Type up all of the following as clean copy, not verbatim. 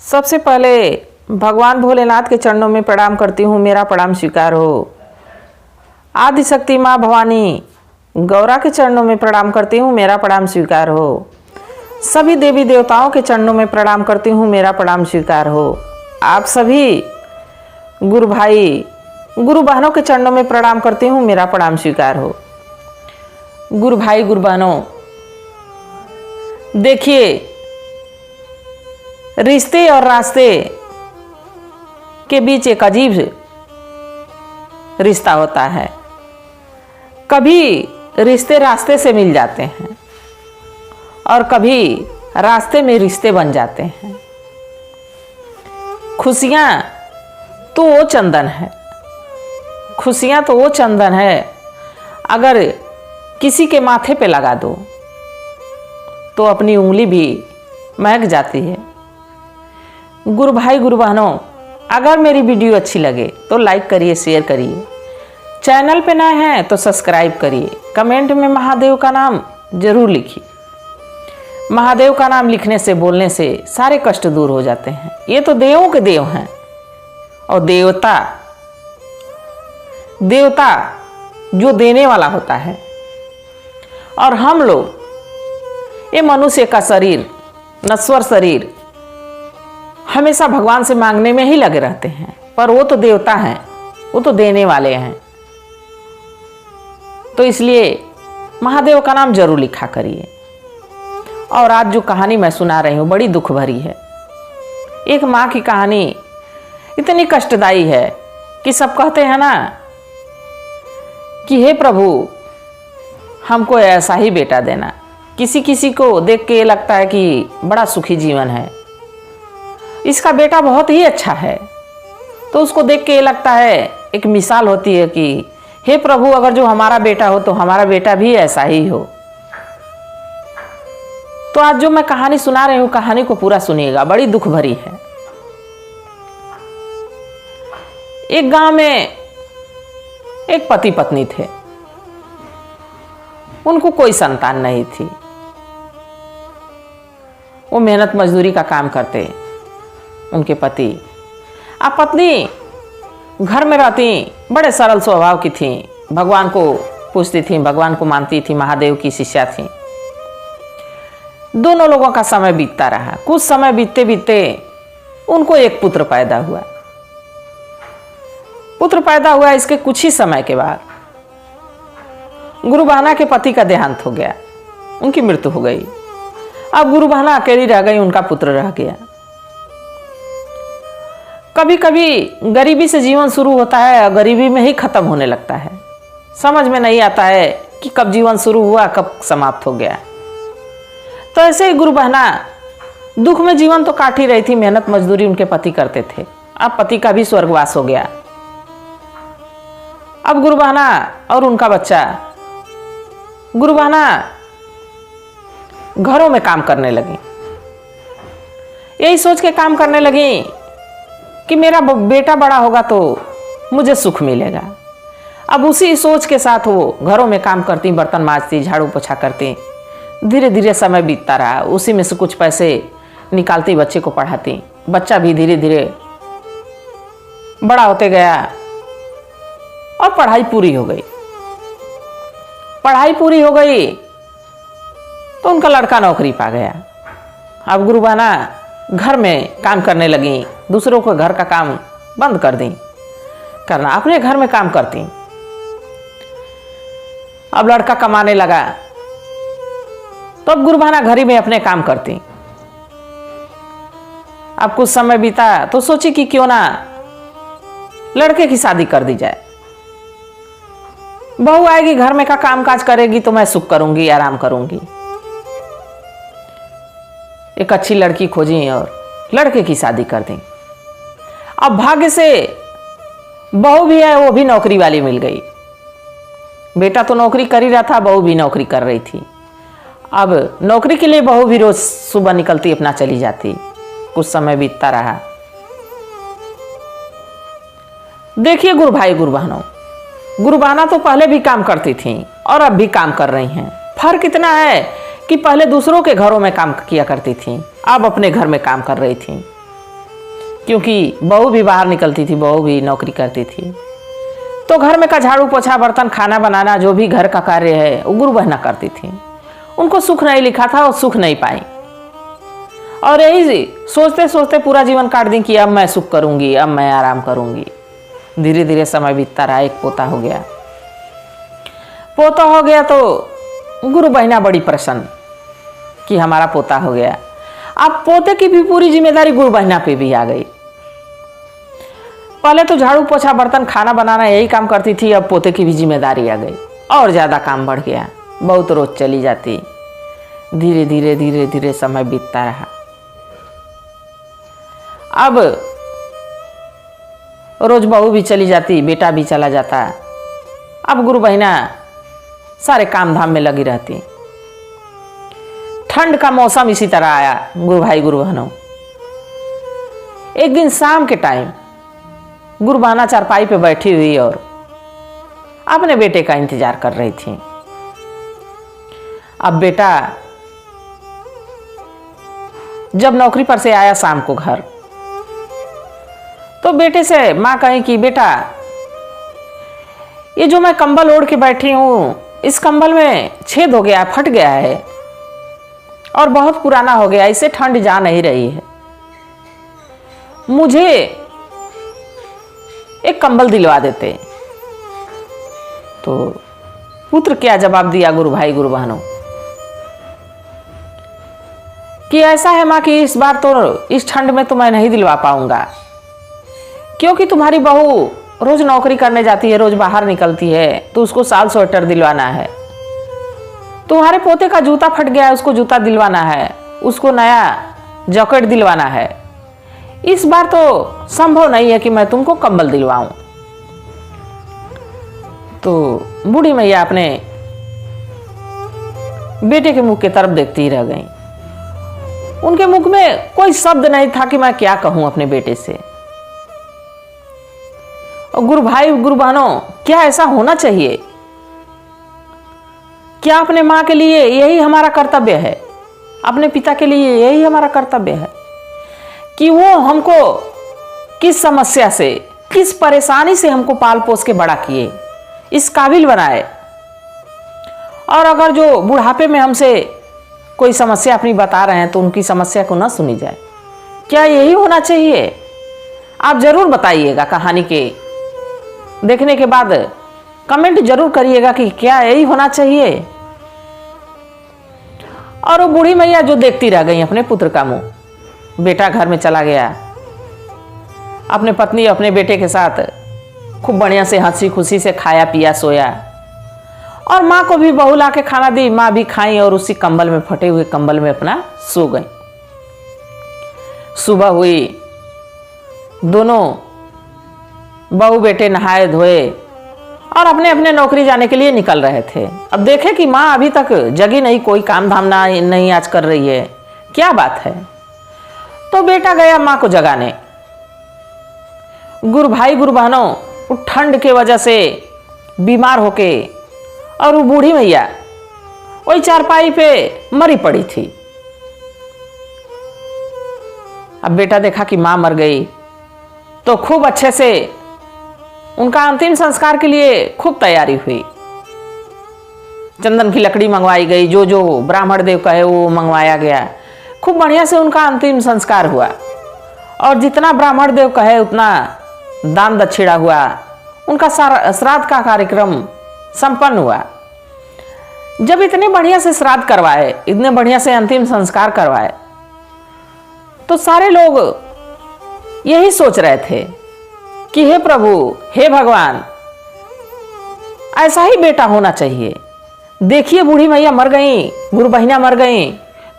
सबसे पहले भगवान भोलेनाथ के चरणों में प्रणाम करती हूँ, मेरा प्रणाम स्वीकार हो। आदिशक्ति माँ भवानी गौरा के चरणों में प्रणाम करती हूँ, मेरा प्रणाम स्वीकार हो। सभी देवी देवताओं के चरणों में प्रणाम करती हूँ, मेरा प्रणाम स्वीकार हो। आप सभी गुरु भाई गुरु बहनों के चरणों में प्रणाम करती हूँ, मेरा प्रणाम स्वीकार हो। गुरु भाई गुरु बहनों, देखिए रिश्ते और रास्ते के बीच एक अजीब रिश्ता होता है। कभी रिश्ते रास्ते से मिल जाते हैं और कभी रास्ते में रिश्ते बन जाते हैं। खुशियाँ तो वो चंदन है, खुशियाँ तो वो चंदन है, अगर किसी के माथे पे लगा दो तो अपनी उंगली भी महक जाती है। गुरु भाई गुरु बहनों, अगर मेरी वीडियो अच्छी लगे तो लाइक करिए, शेयर करिए। चैनल पे नए हैं तो सब्सक्राइब करिए। कमेंट में महादेव का नाम जरूर लिखिए। महादेव का नाम लिखने से, बोलने से सारे कष्ट दूर हो जाते हैं। ये तो देवों के देव हैं और देवता जो देने वाला होता है, और हम लोग ये मनुष्य का शरीर, नश्वर शरीर, हमेशा भगवान से मांगने में ही लगे रहते हैं। पर वो तो देवता हैं, वो तो देने वाले हैं। तो इसलिए महादेव का नाम जरूर लिखा करिए। और आज जो कहानी मैं सुना रही हूँ बड़ी दुख भरी है। एक माँ की कहानी इतनी कष्टदायी है कि सब कहते हैं ना कि हे प्रभु हमको ऐसा ही बेटा देना। किसी किसी को देख के ये लगता है कि बड़ा सुखी जीवन है, इसका बेटा बहुत ही अच्छा है, तो उसको देख के ये लगता है, एक मिसाल होती है कि हे प्रभु अगर जो हमारा बेटा हो तो हमारा बेटा भी ऐसा ही हो। तो आज जो मैं कहानी सुना रही हूँ, कहानी को पूरा सुनिएगा, बड़ी दुख भरी है। एक गांव में एक पति पत्नी थे, उनको कोई संतान नहीं थी। वो मेहनत मजदूरी का काम करते, उनके पति। अब पत्नी घर में रहती, बड़े सरल स्वभाव की थी, भगवान को पूजती थी, भगवान को मानती थी, महादेव की शिष्या थी। दोनों लोगों का समय बीतता रहा। कुछ समय बीतते बीतते उनको एक पुत्र पैदा हुआ। पुत्र पैदा हुआ, इसके कुछ ही समय के बाद गुरु बहना के पति का देहांत हो गया, उनकी मृत्यु हो गई। अब गुरु बहना अकेली रह गई, उनका पुत्र रह गया। कभी कभी गरीबी से जीवन शुरू होता है और गरीबी में ही खत्म होने लगता है। समझ में नहीं आता है कि कब जीवन शुरू हुआ, कब समाप्त हो गया। तो ऐसे ही गुरु बहना दुख में जीवन तो काट ही रही थी, मेहनत मजदूरी उनके पति करते थे। अब पति का भी स्वर्गवास हो गया। अब गुरु बहना और उनका बच्चा, गुरु बहना घरों में काम करने लगी। यही सोच के काम करने लगी कि मेरा बेटा बड़ा होगा तो मुझे सुख मिलेगा। अब उसी सोच के साथ वो घरों में काम करती, बर्तन मांजती, झाड़ू पोछा करती। धीरे धीरे समय बीतता रहा, उसी में से कुछ पैसे निकालती, बच्चे को पढ़ाती। बच्चा भी धीरे धीरे बड़ा होते गया और पढ़ाई पूरी हो गई। पढ़ाई पूरी हो गई तो उनका लड़का नौकरी पा गया। अब गुरु बहना घर में काम करने लगी, दूसरों को घर का काम बंद कर दी करना, अपने घर में काम करती। अब लड़का कमाने लगा तो अब गुरु बहना घर ही में अपने काम करती। अब कुछ समय बीता तो सोची कि क्यों ना लड़के की शादी कर दी जाए। बहू आएगी, घर में का काम काज करेगी तो मैं सुख करूंगी, आराम करूंगी। एक अच्छी लड़की खोजी और लड़के की शादी कर दी। अब भाग्य से बहू भी है, वो भी नौकरी वाली मिल गई। बेटा तो नौकरी कर ही रहा था, बहू भी नौकरी कर रही थी। अब नौकरी के लिए बहू भी रोज सुबह निकलती, अपना चली जाती। कुछ समय बीतता रहा। देखिए गुरु भाई गुरु बहनों, गुरु बहना तो पहले भी काम करती थी और अब भी काम कर रही हैं। फर्क इतना है कि पहले दूसरों के घरों में काम किया करती थी, अब अपने घर में काम कर रही थी। क्योंकि बहू भी बाहर निकलती थी, बहू भी नौकरी करती थी। तो घर में का झाड़ू पोछा बर्तन खाना बनाना जो भी घर का कार्य है वो गुरु बहना करती थी। उनको सुख नहीं लिखा था और सुख नहीं पाई, और यही सोचते सोचते पूरा जीवन काट दी कि अब मैं सुख करूंगी, अब मैं आराम करूंगी। धीरे धीरे समय बीतता रहा, एक पोता हो गया। पोता हो गया तो गुरु बहना बड़ी प्रसन्न कि हमारा पोता हो गया। अब पोते की भी पूरी जिम्मेदारी गुरु बहना पे भी आ गई। पहले तो झाड़ू पोछा बर्तन खाना बनाना यही काम करती थी, अब पोते की भी जिम्मेदारी आ गई और ज़्यादा काम बढ़ गया। बहुत रोज चली जाती। धीरे धीरे धीरे धीरे समय बीतता रहा। अब रोज बहू भी चली जाती, बेटा भी चला जाता। अब गुरु बहना सारे काम धाम में लगी रहती। ठंड का मौसम इसी तरह आया। गुरु भाई गुरु बहनों, एक दिन शाम के टाइम गुरु बहना चारपाई पे बैठी हुई और अपने बेटे का इंतजार कर रही थी। अब बेटा जब नौकरी पर से आया शाम को घर, तो बेटे से माँ कही कि बेटा ये जो मैं कंबल ओढ़ के बैठी हूं, इस कंबल में छेद हो गया, फट गया है और बहुत पुराना हो गया, इससे ठंड जा नहीं रही है, मुझे एक कंबल दिलवा देते। तो पुत्र क्या जवाब दिया गुरु भाई गुरु बहनों कि ऐसा है माँ कि इस बार तो इस ठंड में तो मैं नहीं दिलवा पाऊंगा, क्योंकि तुम्हारी बहू रोज नौकरी करने जाती है, रोज बाहर निकलती है, तो उसको साल स्वेटर दिलवाना है। तुम्हारे पोते का जूता फट गया है, उसको जूता दिलवाना है, उसको नया जैकेट दिलवाना है। इस बार तो संभव नहीं है कि मैं तुमको कंबल दिलवाऊं। तो बूढ़ी मैया अपने बेटे के मुख की तरफ देखती ही रह गई। उनके मुख में कोई शब्द नहीं था कि मैं क्या कहूं अपने बेटे से। और गुरु भाई गुरु बहनों, क्या ऐसा होना चाहिए? क्या अपने माँ के लिए यही हमारा कर्तव्य है? अपने पिता के लिए यही हमारा कर्तव्य है कि वो हमको किस समस्या से, किस परेशानी से हमको पाल पोस के बड़ा किए, इस काबिल बनाए, और अगर जो बुढ़ापे में हमसे कोई समस्या अपनी बता रहे हैं तो उनकी समस्या को ना सुनी जाए। क्या यही होना चाहिए? आप जरूर बताइएगा। कहानी के देखने के बाद कमेंट जरूर करिएगा कि क्या यही होना चाहिए। और वो बूढ़ी मैया जो देखती रह गई अपने पुत्र का मुंह। बेटा घर में चला गया, अपने पत्नी अपने बेटे के साथ खूब बढ़िया से हंसी खुशी से खाया पिया सोया, और माँ को भी बहू ला के खाना दी, माँ भी खाई और उसी कंबल में, फटे हुए कंबल में अपना सो गई। सुबह हुई, दोनों बहू बेटे नहाए धोए और अपने अपने नौकरी जाने के लिए निकल रहे थे। अब देखे कि माँ अभी तक जगी नहीं, कोई काम धाम नहीं आज कर रही है, क्या बात है। तो बेटा गया माँ को जगाने। गुरु भाई गुरु बहनों, वो ठंड के वजह से बीमार होके और वो बूढ़ी मैया वही चारपाई पे मरी पड़ी थी। अब बेटा देखा कि माँ मर गई, तो खूब अच्छे से उनका अंतिम संस्कार के लिए खूब तैयारी हुई। चंदन की लकड़ी मंगवाई गई, जो जो ब्राह्मण देव कहे वो मंगवाया गया। खूब बढ़िया से उनका अंतिम संस्कार हुआ, और जितना ब्राह्मण देव कहे उतना दान दक्षिणा हुआ। उनका श्राद्ध का कार्यक्रम संपन्न हुआ। जब इतने बढ़िया से श्राद्ध करवाए, इतने बढ़िया से अंतिम संस्कार करवाए, तो सारे लोग यही सोच रहे थे कि हे प्रभु, हे भगवान, ऐसा ही बेटा होना चाहिए। देखिए बूढ़ी मैया मर गई, गुरु बहिना मर गई,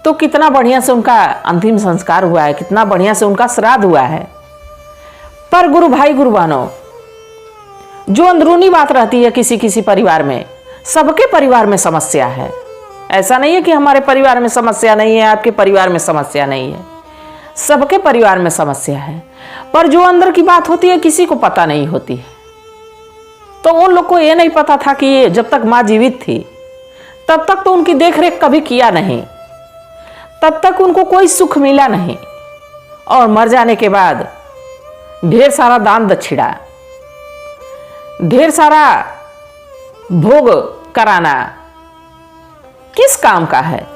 तो कितना बढ़िया से उनका अंतिम संस्कार हुआ है, कितना बढ़िया से उनका श्राद्ध हुआ है। पर गुरु भाई गुरु बहनों, जो अंदरूनी बात रहती है किसी किसी परिवार में, सबके परिवार में समस्या है। ऐसा नहीं है कि हमारे परिवार में समस्या नहीं है, आपके परिवार में समस्या नहीं है, सबके परिवार में समस्या है। पर जो अंदर की बात होती है किसी को पता नहीं होती है। तो उन लोग को ये नहीं पता था कि ये जब तक माँ जीवित थी तब तक तो उनकी देखरेख कभी किया नहीं, तब तक उनको कोई सुख मिला नहीं, और मर जाने के बाद ढेर सारा दान दक्षिणा, ढेर सारा भोग कराना किस काम का है?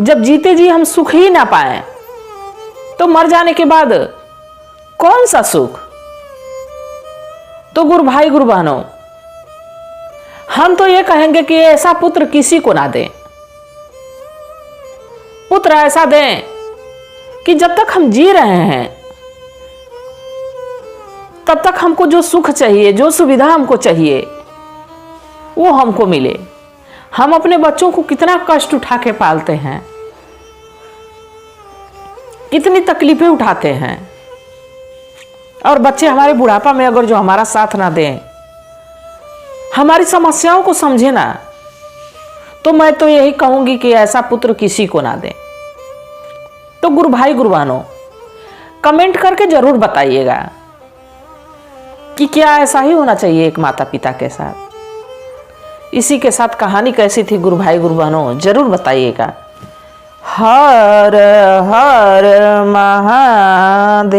जब जीते जी हम सुख ही ना पाए तो मर जाने के बाद कौन सा सुख? तो गुरु भाई गुरु बहनों, हम तो ये कहेंगे कि ऐसा पुत्र किसी को ना दें। पुत्र ऐसा दें कि जब तक हम जी रहे हैं तब तक हमको जो सुख चाहिए, जो सुविधा हमको चाहिए, वो हमको मिले। हम अपने बच्चों को कितना कष्ट उठा के पालते हैं, कितनी तकलीफें उठाते हैं, और बच्चे हमारे बुढ़ापा में अगर जो हमारा साथ ना दें, हमारी समस्याओं को समझे ना, तो मैं तो यही कहूंगी कि ऐसा पुत्र किसी को ना दें। तो गुरु भाई गुरु बहनों, कमेंट करके जरूर बताइएगा कि क्या ऐसा ही होना चाहिए एक माता पिता के साथ। इसी के साथ कहानी कैसी थी गुरु भाई गुरु बहनों, जरूर बताइएगा। हर हर महादेव।